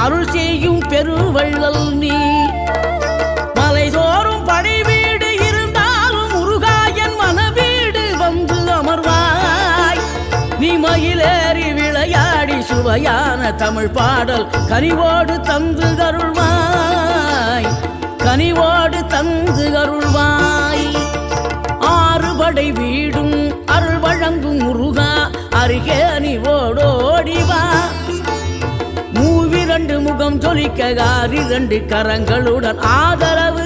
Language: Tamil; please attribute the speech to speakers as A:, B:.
A: அருள் செய்யும் பெருவள்ளல் நீ. மலைதோறும் படை வீடு இருந்தாலும் முருகாயன் மனவீடு வந்து அமர்வாய். நீ மயிலேறி விளையாடி சுவையான தமிழ் பாடல் கனிவோடு தந்து அருள்வாய், கனிவோடு தந்து அருள்வாய். ஆறுபடை வீடும் அருள் வழங்கும் முருகா அருகே நீ ஓடோடிவா. மூவிரண்டு முகம் ஜொலிக்க 6 கரங்களுடன் ஆதரவு